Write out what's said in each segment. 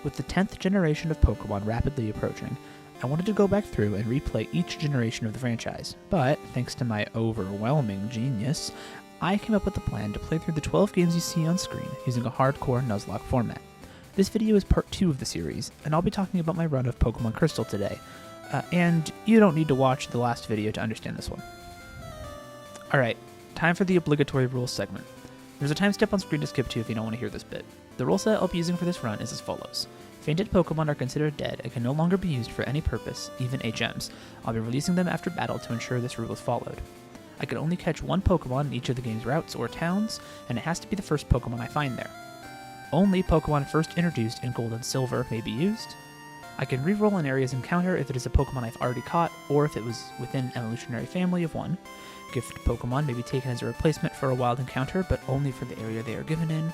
With the 10th generation of Pokemon rapidly approaching, I wanted to go back through and replay each generation of the franchise, but thanks to my overwhelming genius, I came up with a plan to play through the 12 games you see on screen using a Hardcore Nuzlocke format. This video is part 2 of the series, and I'll be talking about my run of Pokémon Crystal today, and you don't need to watch the last video to understand this one. Alright, time for the obligatory rules segment. There's a time step on screen to skip to if you don't want to hear this bit. The rule set I'll be using for this run is as follows. Fainted Pokemon are considered dead and can no longer be used for any purpose, even HMs. I'll be releasing them after battle to ensure this rule is followed. I can only catch one Pokemon in each of the game's routes or towns, and it has to be the first Pokemon I find there. Only Pokemon first introduced in Gold and Silver may be used. I can reroll an area's encounter if it is a Pokemon I've already caught, or if it was within an evolutionary family of one. Gift Pokemon may be taken as a replacement for a wild encounter, but only for the area they are given in.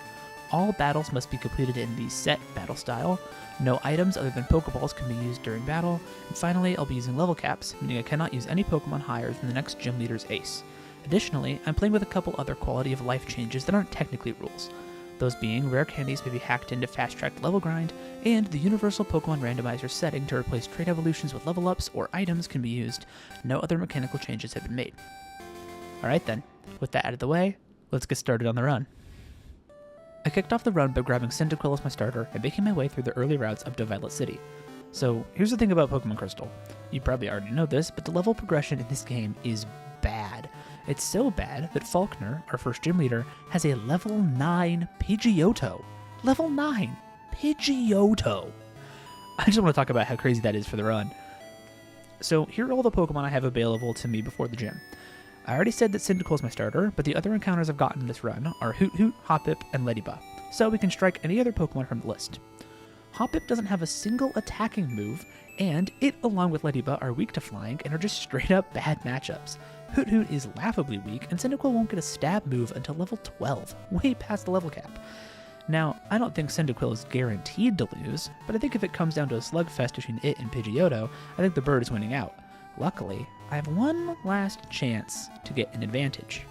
All battles must be completed in the set battle style. No items other than Pokeballs can be used during battle. And finally, I'll be using level caps, meaning I cannot use any Pokemon higher than the next gym leader's ace. Additionally, I'm playing with a couple other quality of life changes that aren't technically rules. Those being, rare candies may be hacked into fast-tracked level grind, and the universal Pokemon randomizer setting to replace trait evolutions with level ups or items can be used. No other mechanical changes have been made. Alright then, with that out of the way, let's get started on the run. I kicked off the run by grabbing Cyndaquil as my starter and making my way through the early routes up to Violet City. So here's the thing about Pokemon Crystal. You probably already know this, but the level progression in this game is bad. It's so bad that Falkner, our first gym leader, has a level 9 Pidgeotto. Level 9 Pidgeotto! I just want to talk about how crazy that is for the run. So here are all the Pokemon I have available to me before the gym. I already said that Cyndaquil is my starter, but the other encounters I've gotten in this run are Hoot, Hoppip, and Ledybah, so we can strike any other Pokemon from the list. Hoppip doesn't have a single attacking move, and it, along with Ledybah, are weak to flying and are just straight up bad matchups. Hoot is laughably weak, and Cyndaquil won't get a stab move until level 12, way past the level cap. Now, I don't think Cyndaquil is guaranteed to lose, but I think if it comes down to a slugfest between it and Pidgeotto, I think the bird is winning out. Luckily, I have one last chance to get an advantage.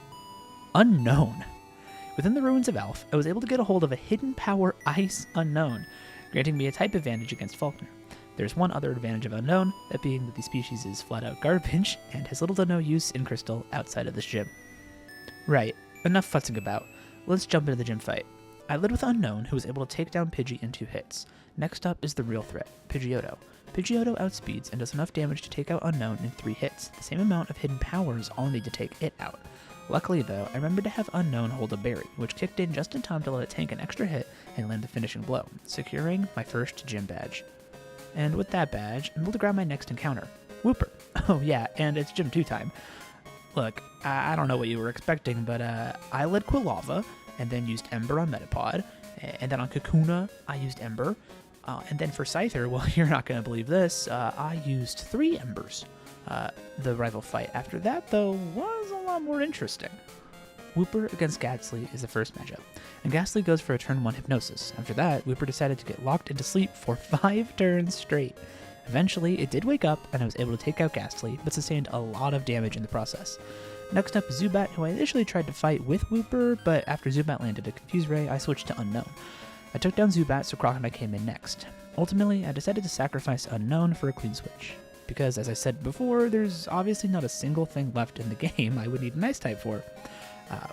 Unknown. Within the Ruins of Alph, I was able to get a hold of a hidden power Ice Unknown, granting me a type advantage against Falkner. There's one other advantage of Unknown, that being that the species is flat out garbage and has little to no use in Crystal outside of this gym. Right, enough futzing about. Let's jump into the gym fight. I led with Unknown, who was able to take down Pidgey in 2 hits. Next up is the real threat, Pidgeotto. Pidgeotto outspeeds and does enough damage to take out Unknown in 3 hits, the same amount of hidden powers I'll need to take it out. Luckily though, I remembered to have Unknown hold a berry, which kicked in just in time to let it tank an extra hit and land the finishing blow, securing my first gym badge. And with that badge, I'm able to grab my next encounter, Wooper. Oh yeah, and it's Gym 2 time. Look, I don't know what you were expecting, but I led Quilava, and then used Ember on Metapod, and then on Kakuna, I used Ember. And then for Scyther, well, you're not going to believe this, I used 3 Embers. The rival fight after that, though, was a lot more interesting. Wooper against Gastly is the first matchup, and Gastly goes for a turn 1 Hypnosis. After that, Wooper decided to get locked into sleep for 5 turns straight. Eventually, it did wake up, and I was able to take out Gastly, but sustained a lot of damage in the process. Next up is Zubat, who I initially tried to fight with Wooper, but after Zubat landed a Confuse Ray, I switched to Unknown. I took down Zubat, so Crocodile came in next. Ultimately, I decided to sacrifice Unknown for a clean switch, because as I said before, there's obviously not a single thing left in the game I would need an Ice-type for.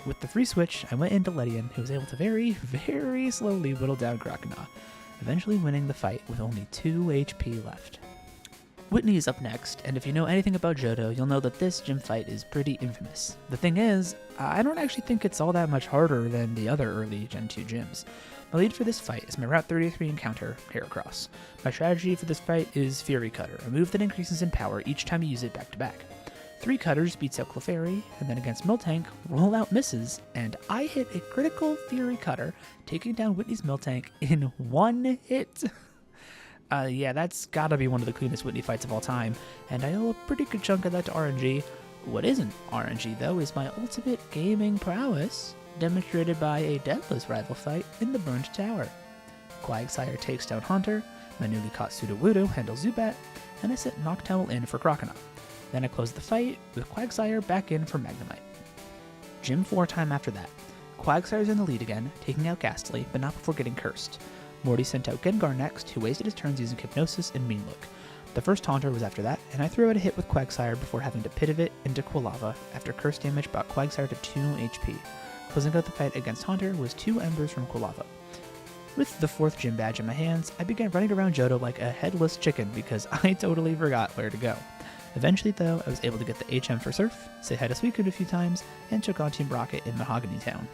With the free switch, I went into Ledian, who was able to very, very slowly whittle down Crocodile, eventually winning the fight with only 2 HP left. Whitney is up next, and if you know anything about Johto, you'll know that this gym fight is pretty infamous. The thing is, I don't actually think it's all that much harder than the other early Gen 2 gyms. My lead for this fight is my Route 33 encounter, Heracross. My strategy for this fight is Fury Cutter, a move that increases in power each time you use it back to back. 3 Cutters beats out Clefairy, and then against Miltank, Rollout misses, and I hit a critical Fury Cutter, taking down Whitney's Miltank in 1 hit. Yeah, that's gotta be one of the cleanest Whitney fights of all time, and I owe a pretty good chunk of that to RNG. What isn't RNG, though, is my ultimate gaming prowess, demonstrated by a deathless rival fight in the Burned Tower. Quagsire takes down Haunter, my newly caught Sudowoodo handles Zubat, and I set Noctowl in for Crocodile. Then I close the fight with Quagsire back in for Magnemite. Gym 4 time after that. Quagsire's in the lead again, taking out Gastly, but not before getting cursed. Morty sent out Gengar next, who wasted his turns using Hypnosis and Mean Look. The first Taunter was after that, and I threw out a hit with Quagsire before having to Pivot into Quilava after Curse damage brought Quagsire to 2 HP. Closing out the fight against Haunter was 2 Embers from Quilava. With the 4th gym badge in my hands, I began running around Johto like a headless chicken because I totally forgot where to go. Eventually, though, I was able to get the HM for Surf, say hi to Suicune a few times, and took on Team Rocket in Mahogany Town.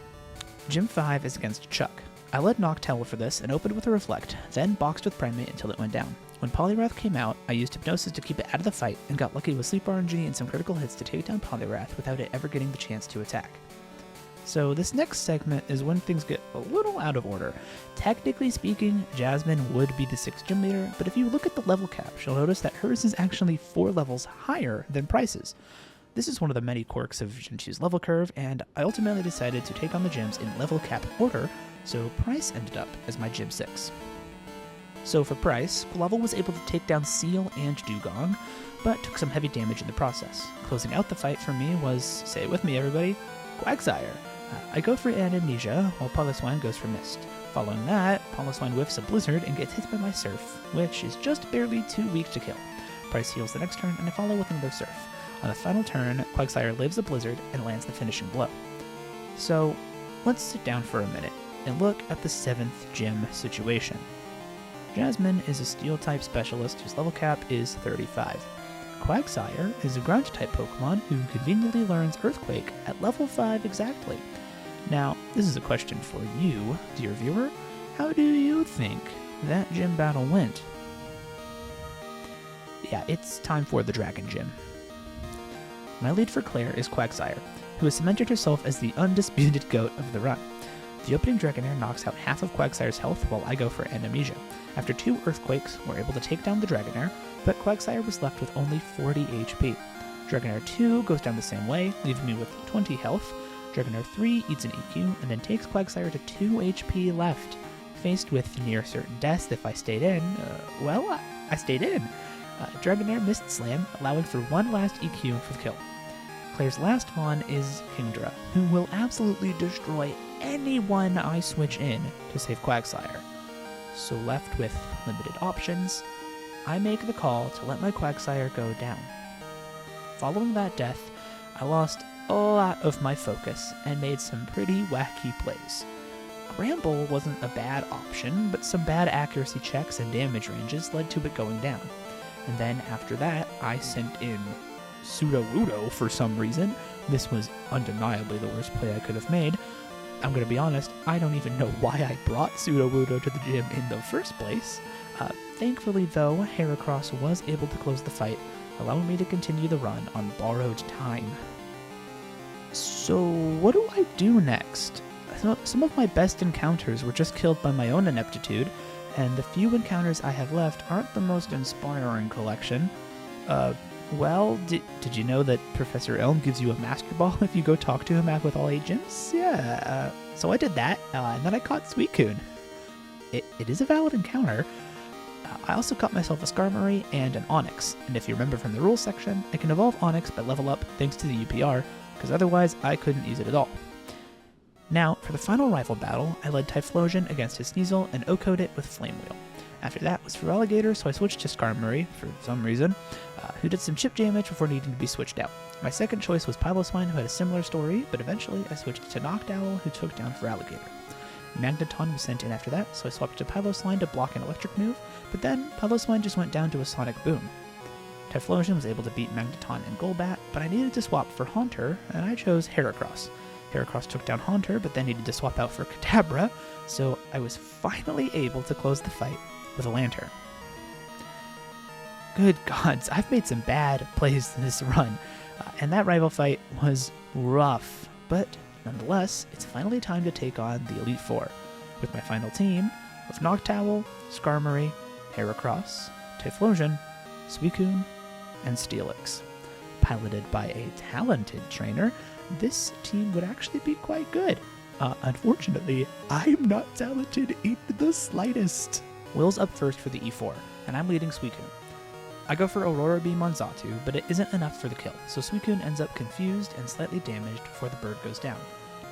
Gym 5 is against Chuck. I led Noctowl for this and opened with a Reflect, then boxed with Primate until it went down. When Poliwrath came out, I used Hypnosis to keep it out of the fight and got lucky with Sleep RNG and some critical hits to take down Poliwrath without it ever getting the chance to attack. So this next segment is when things get a little out of order. Technically speaking, Jasmine would be the 6th gym leader, but if you look at the level cap, you'll notice that hers is actually 4 levels higher than Price's. This is one of the many quirks of Gen 2's level curve, and I ultimately decided to take on the gyms in level cap order, so Price ended up as my gym 6. So for Price, Quilava was able to take down Seal and Dugong, but took some heavy damage in the process. Closing out the fight for me was, say it with me everybody, Quagsire. I go for Amnesia, while Piloswine goes for Mist. Following that, Piloswine whiffs a Blizzard and gets hit by my Surf, which is just barely too weak to kill. Price heals the next turn, and I follow with another Surf. On the final turn, Quagsire lives a Blizzard and lands the finishing blow. So, let's sit down for a minute and look at the 7th gym situation. Jasmine is a Steel-type specialist whose level cap is 35. Quagsire is a Ground-type Pokemon who conveniently learns Earthquake at level 5 exactly. Now, this is a question for you, dear viewer. How do you think that gym battle went? Yeah, it's time for the Dragon Gym. My lead for Claire is Quagsire, who has cemented herself as the undisputed GOAT of the run. The opening Dragonair knocks out half of Quagsire's health while I go for Amnesia. After 2 Earthquakes, we're able to take down the Dragonair, but Quagsire was left with only 40 HP. Dragonair 2 goes down the same way, leaving me with 20 health. Dragonair 3 eats an EQ and then takes Quagsire to 2 HP left. Faced with near certain death if I stayed in, I stayed in. Dragonair missed Slam, allowing for one last EQ for the kill. Claire's last Mon is Kingdra, who will absolutely destroy anyone I switch in to save Quagsire. So left with limited options, I make the call to let my Quagsire go down. Following that death, I lost a lot of my focus and made some pretty wacky plays. Gramble wasn't a bad option, but some bad accuracy checks and damage ranges led to it going down. And then after that, I sent in Sudowoodo for some reason. This was undeniably the worst play I could have made. I'm going to be honest, I don't even know why I brought Sudowoodo to the gym in the first place. Thankfully though, Heracross was able to close the fight, allowing me to continue the run on borrowed time. So what do I do next? Some of my best encounters were just killed by my own ineptitude, and the few encounters I have left aren't the most inspiring collection. Did you know that Professor Elm gives you a Master Ball if you go talk to him with all 8 gyms? Yeah, so I did that, and then I caught Suicune. It is a valid encounter. I also caught myself a Skarmory and an Onix, and if you remember from the rules section, I can evolve Onix by level up thanks to the UPR, because otherwise I couldn't use it at all. Now, for the final rival battle, I led Typhlosion against his Sneasel and OHKO'd it with Flame Wheel. After that was for Alligator, so I switched to Skarmory, for some reason, who did some chip damage before needing to be switched out. My second choice was Piloswine, who had a similar story, but eventually I switched to Noctowl, who took down for Alligator. Magneton was sent in after that, so I swapped to Piloswine to block an electric move, but then Piloswine just went down to a Sonic Boom. Typhlosion was able to beat Magneton and Golbat, but I needed to swap for Haunter, and I chose Heracross. Heracross took down Haunter, but then needed to swap out for Kadabra, so I was finally able to close the fight with a Lantern. Good gods, I've made some bad plays this run, and that rival fight was rough, but nonetheless, it's finally time to take on the Elite Four, with my final team of Noctowl, Skarmory, Heracross, Typhlosion, Suicune, and Steelix. Piloted by a talented trainer, this team would actually be quite good. Unfortunately, I'm not talented in the slightest. Will's up first for the E4, and I'm leading Suicune. I go for Aurora Beam on Xatu, but it isn't enough for the kill, so Suicune ends up confused and slightly damaged before the bird goes down.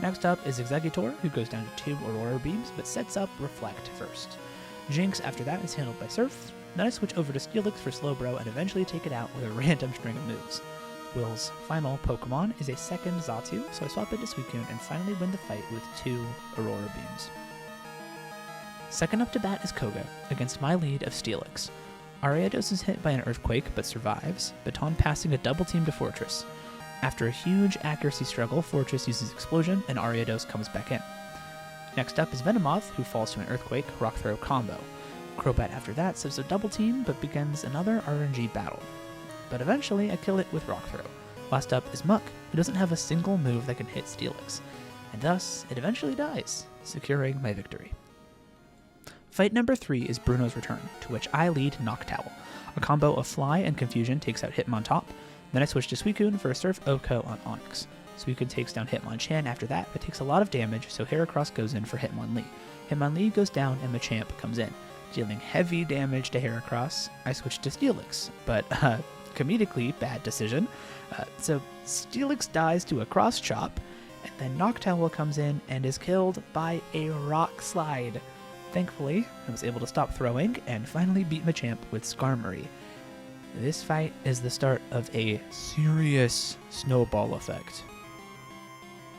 Next up is Exeggutor, who goes down to 2 Aurora Beams, but sets up Reflect first. Jinx after that is handled by Surf. Then I switch over to Steelix for Slowbro and eventually take it out with a random string of moves. Will's final Pokemon is a second Xatu, so I swap into Suicune and finally win the fight with 2 Aurora Beams. Second up to bat is Koga, against my lead of Steelix. Ariados is hit by an Earthquake but survives, Baton passing a double team to Fortress. After a huge accuracy struggle, Fortress uses Explosion and Ariados comes back in. Next up is Venomoth, who falls to an Earthquake, Rock Throw combo. Crobat after that saves a double team but begins another RNG battle. But eventually I kill it with Rock Throw. Last up is Muck, who doesn't have a single move that can hit Steelix, and thus it eventually dies, securing my victory. Fight number 3 is Bruno's Return, to which I lead Noctowl. A combo of Fly and Confusion takes out Hitmontop, then I switch to Suicune for a Surf Oko on Onix. Suicune takes down Hitmonchan after that, but takes a lot of damage, so Heracross goes in for Hitmonlee. Hitmonlee goes down and Machamp comes in, dealing heavy damage to Heracross. I switch to Steelix, but comedically bad decision. So Steelix dies to a Cross Chop, and then Noctowl comes in and is killed by a Rock Slide. Thankfully, I was able to stop throwing and finally beat Machamp with Skarmory. This fight is the start of a serious snowball effect.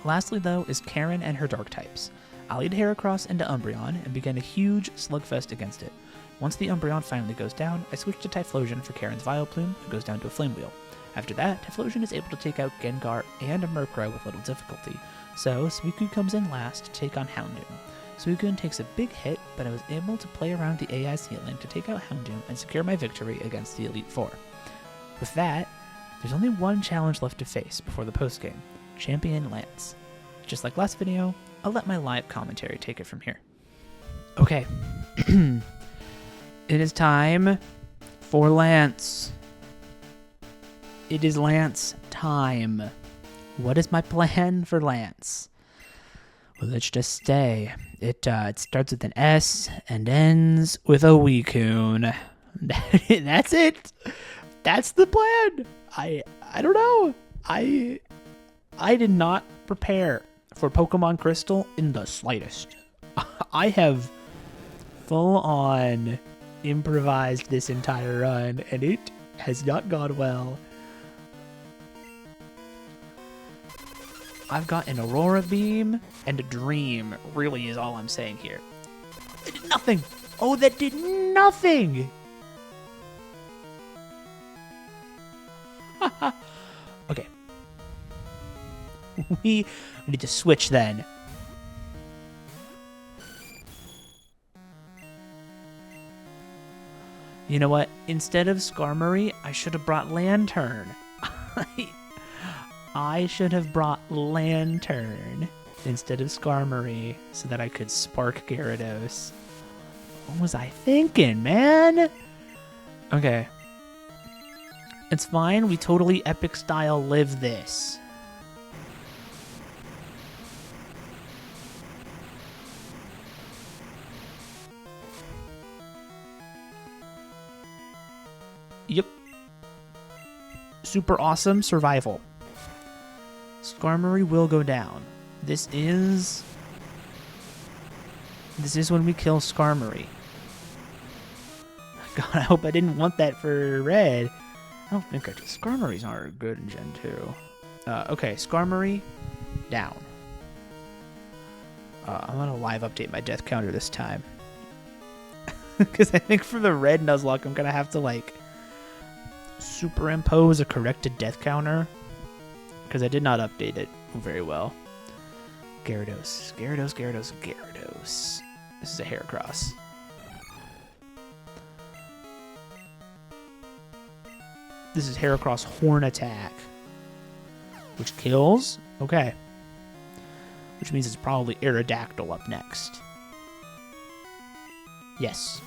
Lastly, though, is Karen and her dark types. I lead Heracross into Umbreon and begin a huge slugfest against it. Once the Umbreon finally goes down, I switch to Typhlosion for Karen's Vileplume, who goes down to a Flame Wheel. After that, Typhlosion is able to take out Gengar and a Murkrow with little difficulty, so Suicune comes in last to take on Houndoom. Suicune takes a big hit, but I was able to play around the AI's healing to take out Houndoom and secure my victory against the Elite Four. With that, there's only one challenge left to face before the postgame, Champion Lance. Just like last video, I'll let my live commentary take it from here. Okay, it is time for Lance. It is Lance time. What is my plan for Lance? Well, let's just say it starts with an S and ends with a uicune. That's it. That's the plan. I don't know. I did not prepare for Pokemon Crystal in the slightest. I have full on improvised this entire run, and it has not gone well. I've got an Aurora Beam and a Dream, really is all I'm saying here. It did nothing! Oh, that did nothing! Okay. We need to switch then. You know what? Instead of Skarmory, I should have brought Lantern. I should have brought Lantern instead of Skarmory so that I could spark Gyarados. What was I thinking, man? Okay. It's fine. We totally epic style live this. Yep. Super awesome survival. Skarmory will go down. This is when we kill Skarmory. God, I hope I didn't want that for red. I don't think I did. Skarmory's aren't good in Gen 2. Okay, Skarmory, down. I'm gonna live update my death counter this time. Because I think for the red Nuzlocke, I'm gonna have to, like, superimpose a corrected death counter. Because I did not update it very well. Gyarados. Gyarados, Gyarados, Gyarados. This is a Heracross. This is Heracross Horn Attack. Which kills? Okay. Which means it's probably Aerodactyl up next. Yes.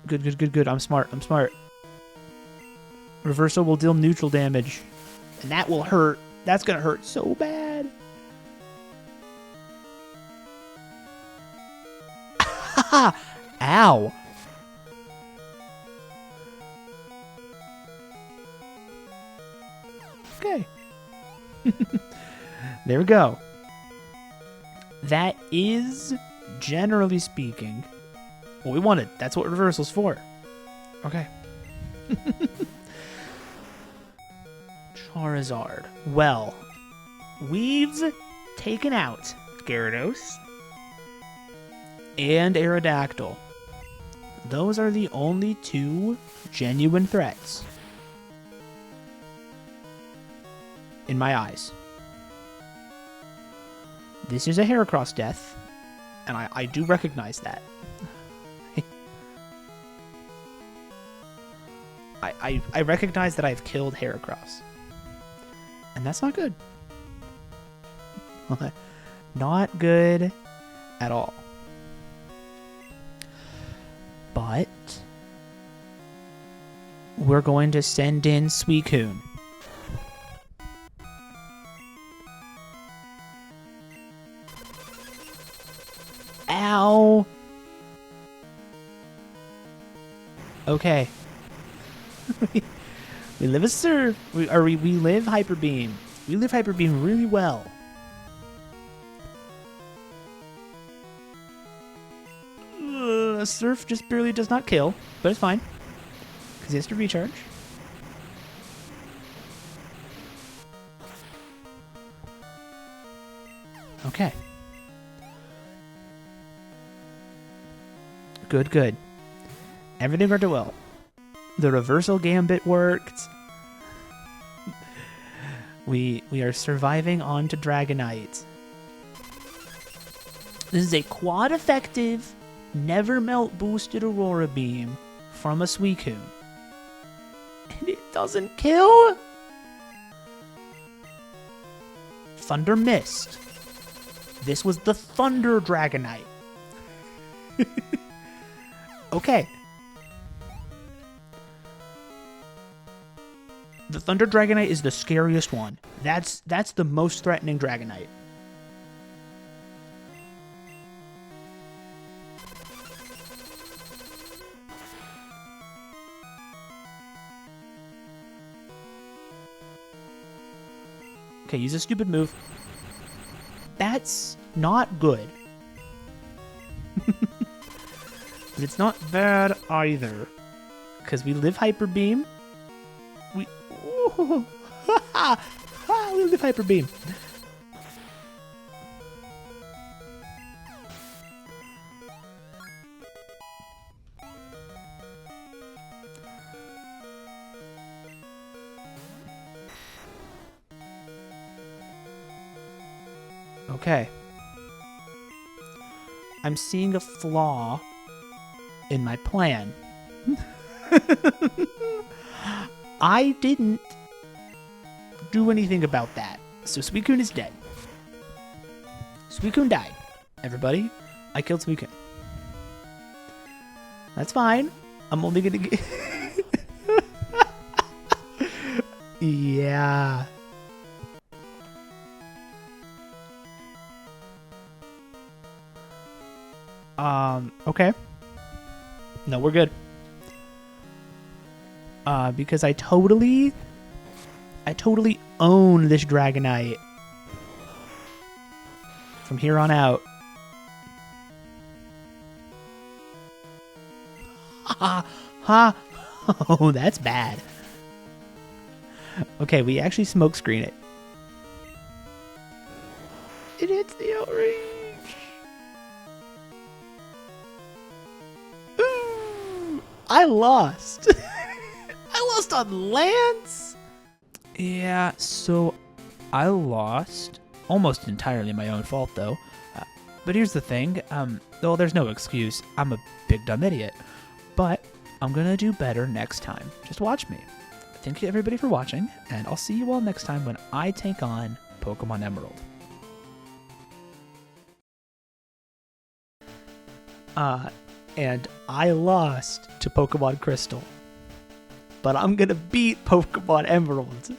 Good, good, good, good. I'm smart. I'm smart. Reversal will deal neutral damage. And that will hurt. That's going to hurt so bad. Ow. Okay. There we go. That is generally speaking, what we wanted. That's what reversal's for. Okay. Charizard. Well, we've taken out Gyarados and Aerodactyl. Those are the only two genuine threats in my eyes. This is a Heracross death, and I do recognize that. I recognize that I've killed Heracross, and that's not good. Not good at all. But we're going to send in Suicune. Ow! Okay. we live a we live Hyper Beam. We live Hyper Beam really well. Surf just barely does not kill, but it's fine because he has to recharge. Okay. Good, good. Everything worked well. The reversal gambit worked. We are surviving on to Dragonite. This is a quad effective, never melt boosted Aurora Beam from a Suicune. And it doesn't kill? Thunder missed. This was the Thunder Dragonite. Okay. The Thunder Dragonite is the scariest one. That's the most threatening Dragonite. Okay, use a stupid move. That's not good. But it's not bad either. Because we live Hyper Beam. We live Hyper Beam. Okay. I'm seeing a flaw in my plan. I didn't do anything about that. So Suicune is dead. Suicune died. Everybody, I killed Suicune. That's fine. I'm only gonna get... Yeah. Okay. No, we're good. Because I totally own this Dragonite from here on out. Ha ha! Oh, that's bad. Okay, we actually smoke screen it. It hits the outrange. Ooh, I lost. I lost on Lance. Yeah, so I lost almost entirely my own fault though. But here's the thing. Well, there's no excuse. I'm a big dumb idiot. But I'm gonna do better next time. Just watch me. Thank you everybody for watching, and I'll see you all next time when I take on Pokemon Emerald. And I lost to Pokemon Crystal. But I'm gonna beat Pokemon Emerald.